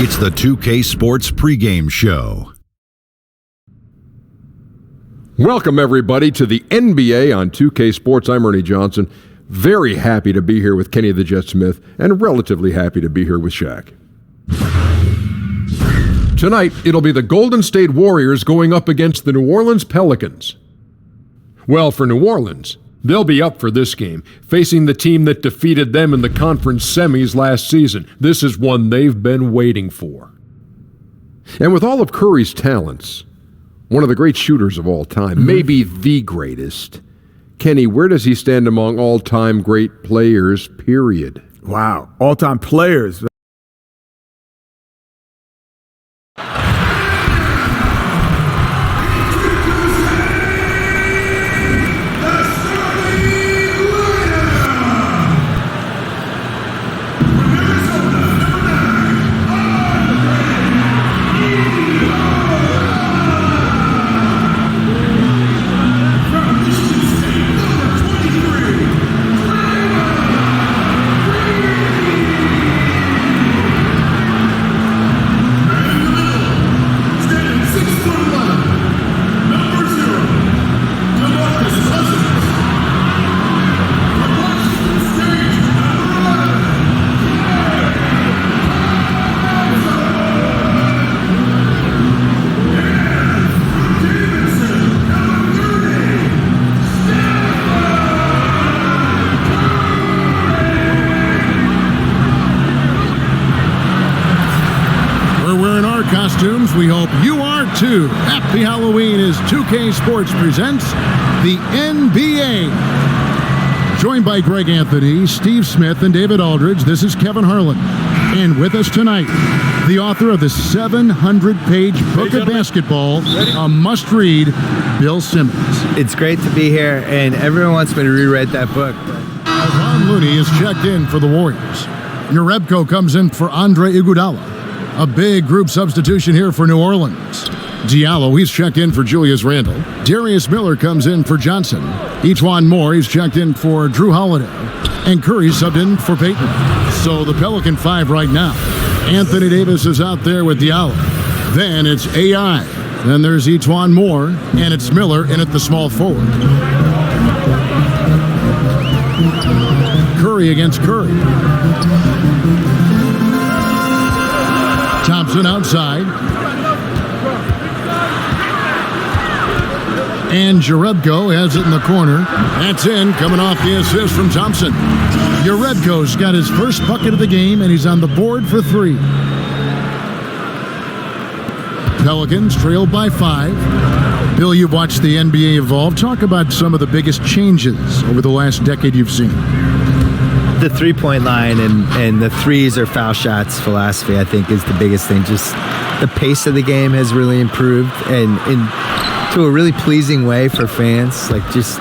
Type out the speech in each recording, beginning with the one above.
It's the 2K Sports pregame show. Welcome, everybody, to the NBA on 2K Sports. I'm Ernie Johnson. Very happy to be here with Kenny the Jet Smith, and relatively happy to be here with Shaq. Tonight, it'll be the Golden State Warriors going up against the New Orleans Pelicans. Well, for New Orleans, they'll be up for this game, facing the team that defeated them in the conference semis last season. This is one they've been waiting for. And with all of Curry's talents, one of the great shooters of all time, maybe the greatest, Kenny, where does he stand among all-time great players, period? Wow, all-time players. We hope you are too. Happy Halloween as 2K Sports presents the NBA. Joined by Greg Anthony, Steve Smith, and David Aldridge, this is Kevin Harlan. And with us tonight, the author of the 700-page book of basketball, a must-read, Bill Simmons. It's great to be here, and everyone wants me to rewrite that book. Ron Looney is checked in for the Warriors. Jerebko comes in for Andre Iguodala. A big group substitution here for New Orleans. Diallo, he's checked in for Julius Randle. Darius Miller comes in for Johnson. Ejuan Moore, he's checked in for Drew Holiday. And Curry subbed in for Payton. So the Pelican 5 right now. Anthony Davis is out there with Diallo. Then it's AI. Then there's Ejuan Moore. And it's Miller in at the small forward. Curry against Curry. Thompson outside. And Jerebko has it in the corner. That's in, coming off the assist from Thompson. Jerebko's got his first bucket of the game, and he's on the board for 3. Pelicans trailed by 5. Bill, you've watched the NBA evolve. Talk about some of the biggest changes over the last decade you've seen. The three-point line and the threes or foul shots philosophy, I think, is the biggest thing. Just the pace of the game has really improved and to a really pleasing way for fans. Like just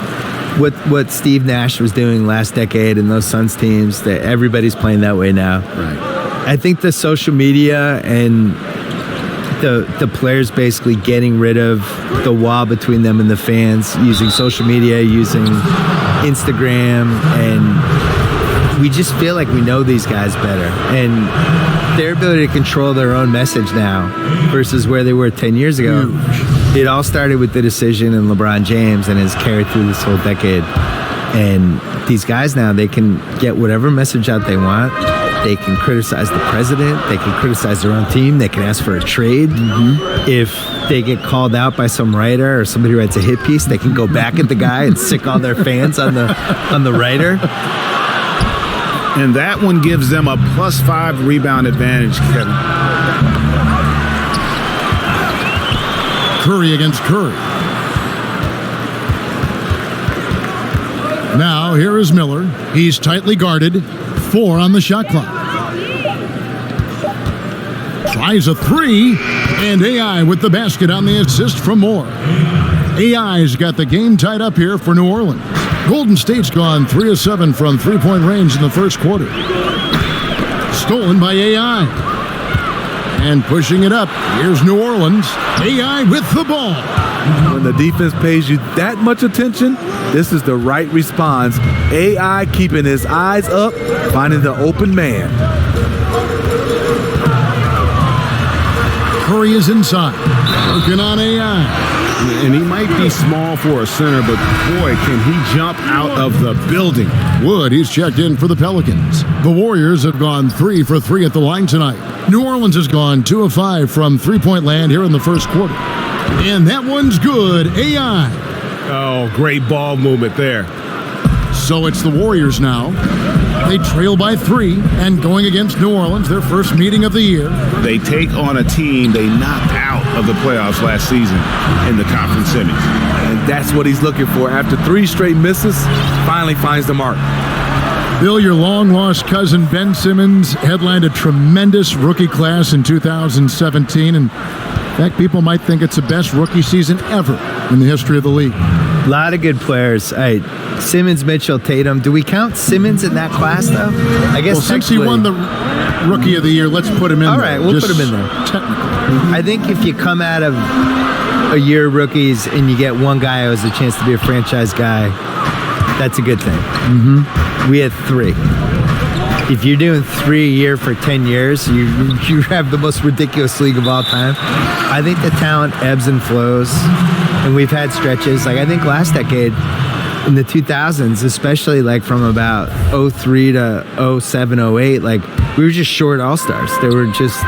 what Steve Nash was doing last decade and those Suns teams, that everybody's playing that way now. Right. I think the social media and the players basically getting rid of the wall between them and the fans, using social media, using Instagram, and we just feel like we know these guys better, and their ability to control their own message now versus where they were 10 years ago. Huge. It all started with the decision in LeBron James and has carried through this whole decade. And these guys now, they can get whatever message out they want. They can criticize the president. They can criticize their own team. They can ask for a trade. If they get called out by some writer or somebody who writes a hit piece, they can go back at the guy and sick all their fans on the writer. And that one gives them a +5 rebound advantage, Kevin. Curry against Curry. Now, here is Miller. He's tightly guarded. 4 on the shot clock. Tries a 3, and AI with the basket on the assist from Moore. AI's got the game tied up here for New Orleans. Golden State's gone 3 of 7 from three-point range in the first quarter. Stolen by AI. And pushing it up, here's New Orleans. AI with the ball. When the defense pays you that much attention, this is the right response. AI keeping his eyes up, finding the open man. Curry is inside. Working on AI. And he might be small for a center, but boy, can he jump out of the building. Wood, he's checked in for the Pelicans. The Warriors have gone 3 for 3 at the line tonight. New Orleans has gone 2 of 5 from three-point land here in the first quarter. And that one's good. AI. Oh, great ball movement there. So it's the Warriors now. They trail by 3 and going against New Orleans, their first meeting of the year. They take on a team they knocked out of the playoffs last season in the conference semis. And that's what he's looking for. After 3 straight misses, finally finds the mark. Bill, your long-lost cousin Ben Simmons headlined a tremendous rookie class in 2017. And in fact, people might think it's the best rookie season ever in the history of the league. A lot of good players. Simmons, Mitchell, Tatum. Do we count Simmons in that class, though? I guess well, since he won the Rookie of the Year, let's put him in there. All right, we'll put him in there. Technically. I think if you come out of a year of rookies and you get one guy who has a chance to be a franchise guy, that's a good thing. Mm-hmm. We had 3. If you're doing 3 a year for 10 years, you have the most ridiculous league of all time. I think the talent ebbs and flows, and we've had stretches. I think last decade, in the 2000s, especially from about 03 to 07, 08, we were just short all-stars. We were just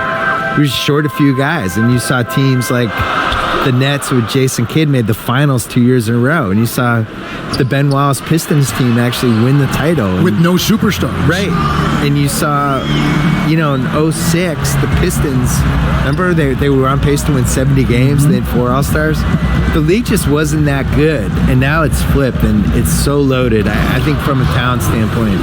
short a few guys, and you saw teams like the Nets with Jason Kidd made the finals 2 years in a row, and you saw the Ben Wallace Pistons team actually win the title. With no superstars. Right. And you saw, in 06, the Pistons, remember they were on pace to win 70 games, they had 4 All-Stars. The league just wasn't that good, and now it's flipped, and it's so loaded. I think from a talent standpoint,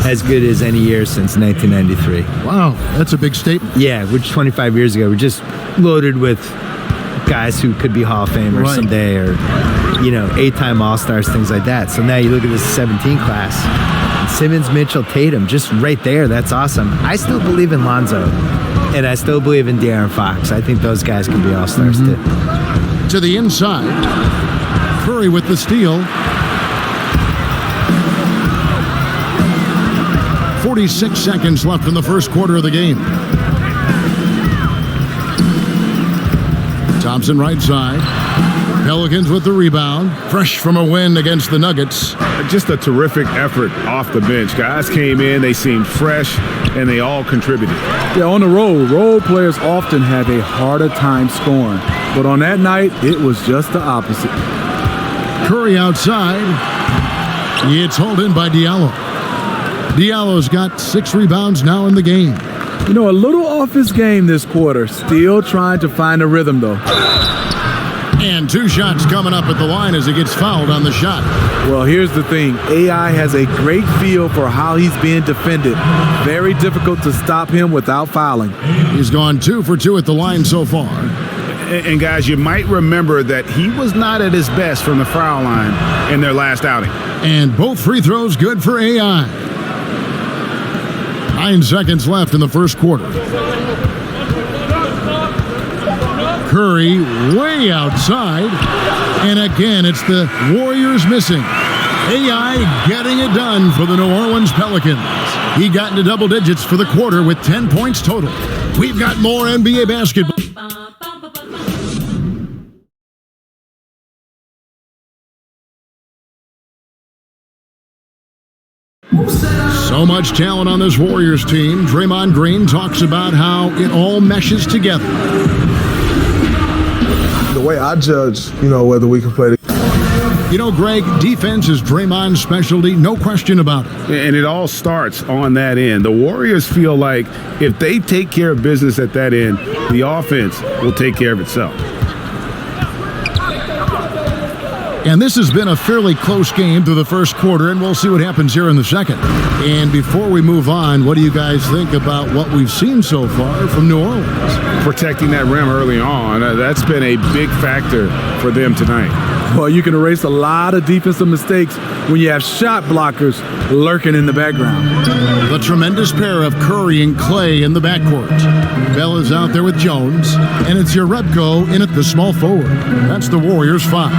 as good as any year since 1993. Wow, that's a big statement. Yeah, which 25 years ago, we're just loaded with guys who could be Hall of Famers someday, or 8-time All-Stars, things like that. So now you look at this 17 class, Simmons, Mitchell, Tatum, just right there. That's awesome. I still believe in Lonzo, and I still believe in De'Aaron Fox. I think those guys can be All-Stars too. To the inside, Curry with the steal. 46 seconds left in the first quarter of the game. Thompson right side. Pelicans with the rebound. Fresh from a win against the Nuggets. Just a terrific effort off the bench. Guys came in, they seemed fresh, and they all contributed. Yeah, on the road, role players often have a harder time scoring. But on that night, it was just the opposite. Curry outside. It's hauled in by Diallo. Diallo's got 6 rebounds now in the game. A little off his game this quarter. Still trying to find a rhythm, though. And 2 shots coming up at the line as he gets fouled on the shot. Well, here's the thing. AI has a great feel for how he's being defended. Very difficult to stop him without fouling. He's gone 2 for 2 at the line so far. And guys, you might remember that he was not at his best from the foul line in their last outing. And both free throws good for AI. 9 seconds left in the first quarter. Curry way outside. And again, it's the Warriors missing. AI getting it done for the New Orleans Pelicans. He got into double digits for the quarter with 10 points total. We've got more NBA basketball. So much talent on this Warriors team. Draymond Green talks about how it all meshes together. The way I judge, whether we can play together. Greg, defense is Draymond's specialty, no question about it. And it all starts on that end. The Warriors feel like if they take care of business at that end, the offense will take care of itself. And this has been a fairly close game through the first quarter, and we'll see what happens here in the second. And before we move on, what do you guys think about what we've seen so far from New Orleans? Protecting that rim early on, that's been a big factor for them tonight. Well, you can erase a lot of defensive mistakes when you have shot blockers lurking in the background. The tremendous pair of Curry and Clay in the backcourt. Bell is out there with Jones, and it's Jerebko in at the small forward. That's the Warriors' 5.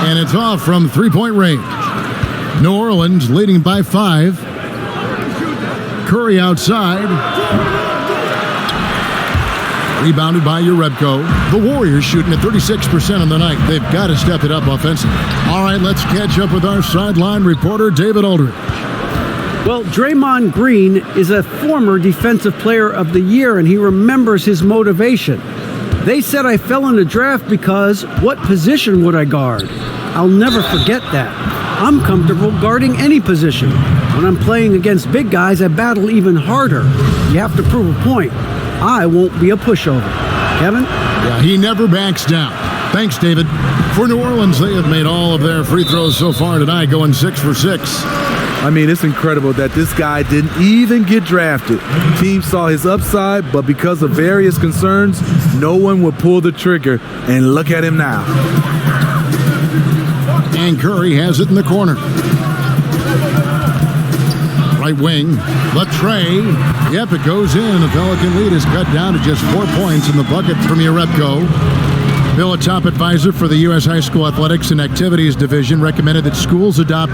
And it's off from three-point range. New Orleans leading by 5. Curry outside. Rebounded by Urebko. The Warriors shooting at 36% on the night. They've got to step it up offensively. All right, let's catch up with our sideline reporter, David Aldridge. Well, Draymond Green is a former Defensive Player of the Year, and he remembers his motivation. They said I fell in the draft because what position would I guard? I'll never forget that. I'm comfortable guarding any position. When I'm playing against big guys, I battle even harder. You have to prove a point. I won't be a pushover. Kevin? Yeah, he never backs down. Thanks, David. For New Orleans, they have made all of their free throws so far tonight, going 6 for 6. I mean, it's incredible that this guy didn't even get drafted. Team saw his upside, but because of various concerns, no one would pull the trigger. And look at him now. And Curry has it in the corner. Right wing, Latrey. Yep, it goes in. The Pelican lead is cut down to just 4 points in the bucket from Urebko. Bill, a top advisor for the U.S. High School Athletics and Activities Division, recommended that schools adopt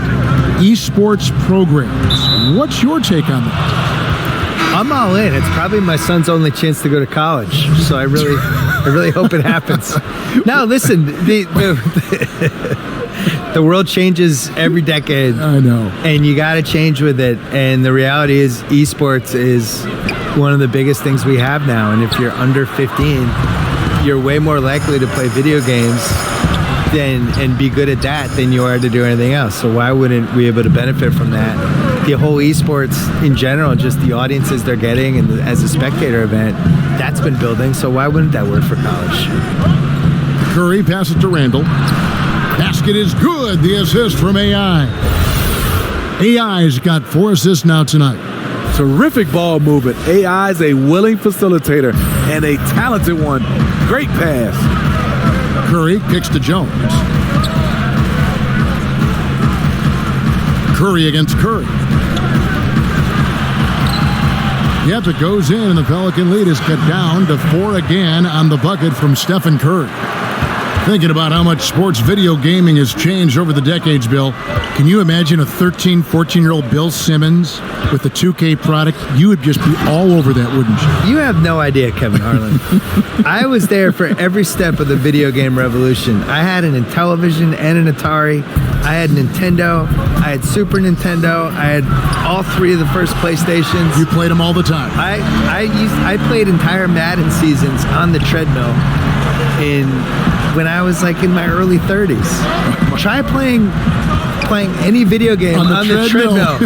esports programs. What's your take on that? I'm all in. It's probably my son's only chance to go to college, so I really hope it happens. Now, listen, the world changes every decade. I know. And you got to change with it. And the reality is esports is one of the biggest things we have now. And if you're under 15, you're way more likely to play video games and be good at that than you are to do anything else. So why wouldn't we be able to benefit from that? The whole esports in general, just the audiences they're getting and as a spectator event, that's been building. So why wouldn't that work for college? Curry passes to Randall. Basket is good. The assist from AI. AI's got 4 assists now tonight. Terrific ball movement. AI is a willing facilitator and a talented one. Great pass. Curry kicks to Jones. Curry against Curry. Yep, it goes in, and the Pelican lead is cut down to 4 again on the bucket from Stephen Curry. Thinking about how much sports video gaming has changed over the decades, Bill, can you imagine a 13, 14-year-old Bill Simmons with the 2K product? You would just be all over that, wouldn't you? You have no idea, Kevin Harlan. I was there for every step of the video game revolution. I had an Intellivision and an Atari. I had Nintendo. I had Super Nintendo. I had all 3 of the first PlayStations. You played them all the time. I played entire Madden seasons on the treadmill when I was like in my early 30s. Try playing any video game on the treadmill.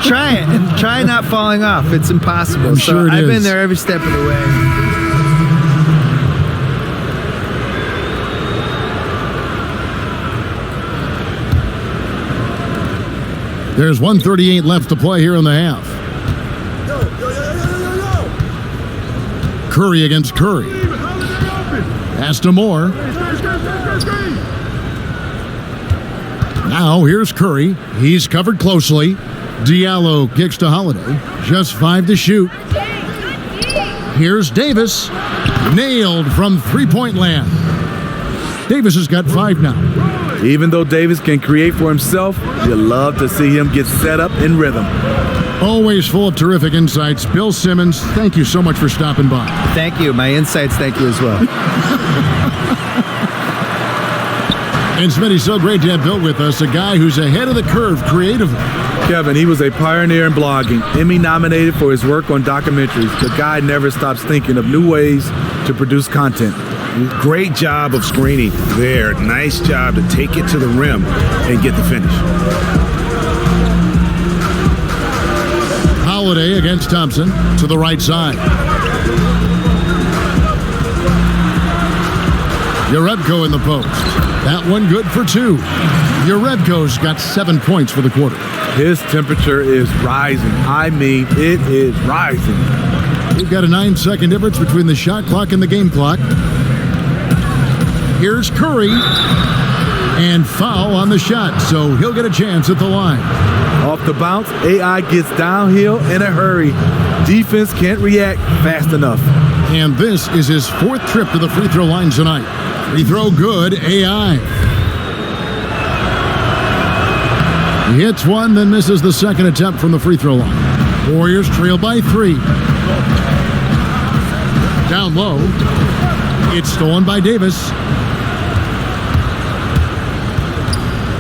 Try it, and try not falling off. It's impossible. I'm sure I've been there every step of the way. There's 1:38 left to play here in the half. Curry against Curry. Pass to Moore. Now here's Curry. He's covered closely. Diallo kicks to Holiday. Just 5 to shoot. Here's Davis. Nailed from three-point land. Davis has got 5 now. Even though Davis can create for himself, you love to see him get set up in rhythm. Always full of terrific insights. Bill Simmons, thank you so much for stopping by. Thank you. My insights, thank you as well. And Smitty, so great to have Bill with us, a guy who's ahead of the curve creatively. Kevin, he was a pioneer in blogging, Emmy nominated for his work on documentaries. The guy never stops thinking of new ways to produce content. Great job of screening there. Nice job to take it to the rim and get the finish. Holiday against Thompson to the right side. Urebko in the post. That one good for 2. Urebko's got 7 points for the quarter. His temperature is rising. I mean, it is rising. We've got a 9-second difference between the shot clock and the game clock. Here's Curry. And foul on the shot, so he'll get a chance at the line. Off the bounce, AI gets downhill in a hurry. Defense can't react fast enough. And this is his 4th trip to the free throw line tonight. Free throw good, AI. He hits one, then misses the second attempt from the free throw line. Warriors trail by 3. Down low. It's stolen by Davis.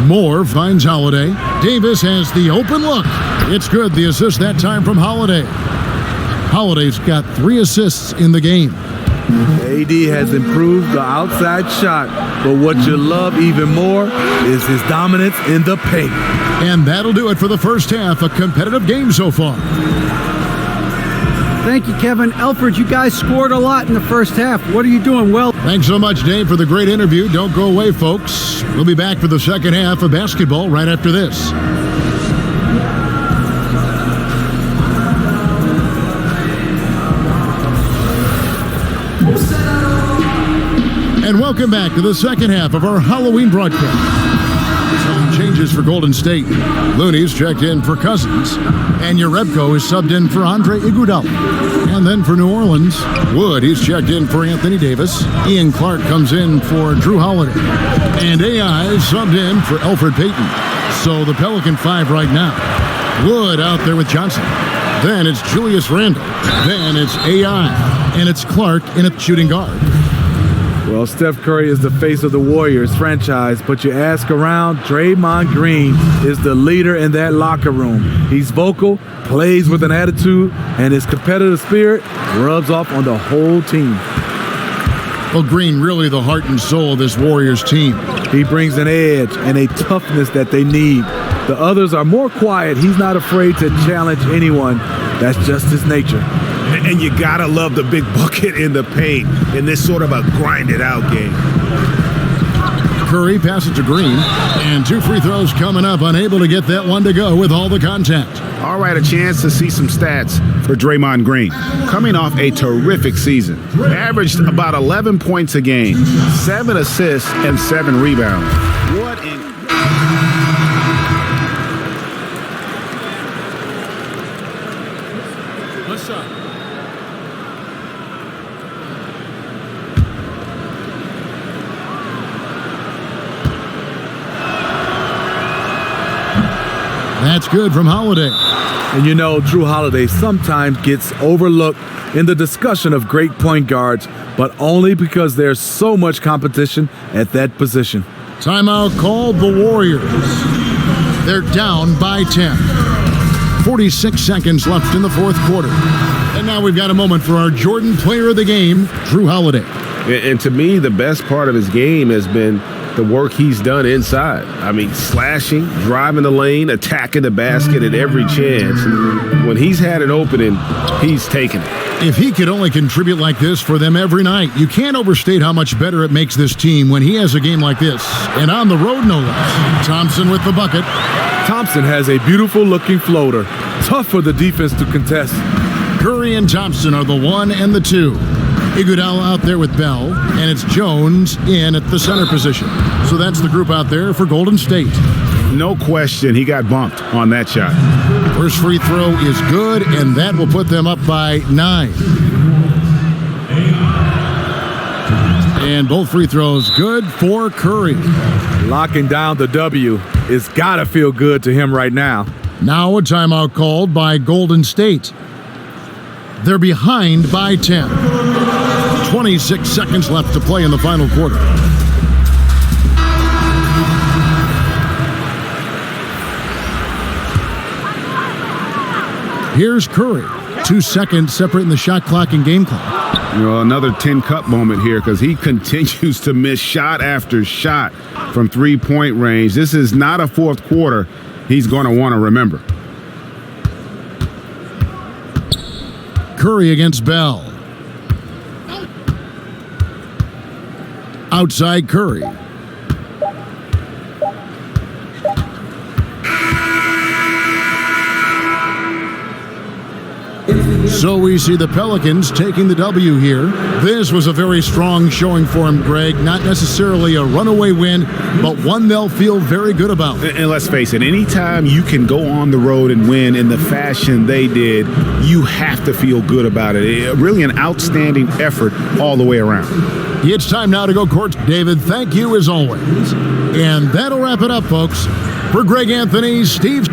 Moore finds Holiday. Davis has the open look. It's good. The assist that time from Holiday. Holiday's got 3 assists in the game. AD has improved the outside shot, but what you love even more is his dominance in the paint. And that'll do it for the first half. A competitive game so far. Thank you, Kevin. Elfrid, you guys scored a lot in the first half. What are you doing well? Thanks so much, Dave, for the great interview. Don't go away, folks. We'll be back for the second half of basketball right after this. And welcome back to the second half of our Halloween broadcast. Some changes for Golden State. Looney's checked in for Cousins, and Jerebko is subbed in for Andre Iguodala. And then for New Orleans, Wood, he's checked in for Anthony Davis. Ian Clark comes in for Drew Holiday. And AI is subbed in for Elfrid Payton. So the Pelican 5 right now. Wood out there with Johnson. Then it's Julius Randle. Then it's AI. And it's Clark in at shooting guard. Well, Steph Curry is the face of the Warriors franchise, but you ask around, Draymond Green is the leader in that locker room. He's vocal, plays with an attitude, and his competitive spirit rubs off on the whole team. Well, Green really the heart and soul of this Warriors team. He brings an edge and a toughness that they need. The others are more quiet. He's not afraid to challenge anyone. That's just his nature. And you gotta love the big bucket in the paint in this sort of a grinded-out game. Curry passes to Green, and 2 free throws coming up, unable to get that one to go with all the contact. All right, a chance to see some stats for Draymond Green. Coming off a terrific season. Averaged about 11 points a game, 7 assists, and 7 rebounds. What in... What's up? That's good from Holiday. And you know, Drew Holiday sometimes gets overlooked in the discussion of great point guards, but only because there's so much competition at that position. Timeout called the Warriors. They're down by 10. 46 seconds left in the fourth quarter. And now we've got a moment for our Jordan player of the game, Drew Holiday. And to me, the best part of his game has been the work he's done inside. I mean, slashing, driving the lane, attacking the basket at every chance. When he's had an opening, he's taken it. If he could only contribute like this for them every night, you can't overstate how much better it makes this team when he has a game like this. And on the road, no less. Thompson with the bucket. Thompson has a beautiful-looking floater. Tough for the defense to contest. Curry and Thompson are the 1 and the 2. Iguodala out there with Bell, and it's Jones in at the center position. So that's the group out there for Golden State. No question, he got bumped on that shot. First free throw is good, and that will put them up by 9. And both free throws good for Curry. Locking down the W. It's got to feel good to him right now. Now a timeout called by Golden State. They're behind by 10. 26 seconds left to play in the final quarter. Here's Curry. 2 seconds separating the shot clock and game clock. You know, another 10-cup moment here because he continues to miss shot after shot from three-point range. This is not a fourth quarter he's going to want to remember. Curry against Bell. Outside Curry. So we see the Pelicans taking the W here. This was a very strong showing for him, Greg. Not necessarily a runaway win, but one they'll feel very good about. And let's face it, anytime you can go on the road and win in the fashion they did, you have to feel good about it. Really an outstanding effort all the way around. It's time now to go court. David, thank you as always. And that'll wrap it up, folks. For Greg Anthony, Steve...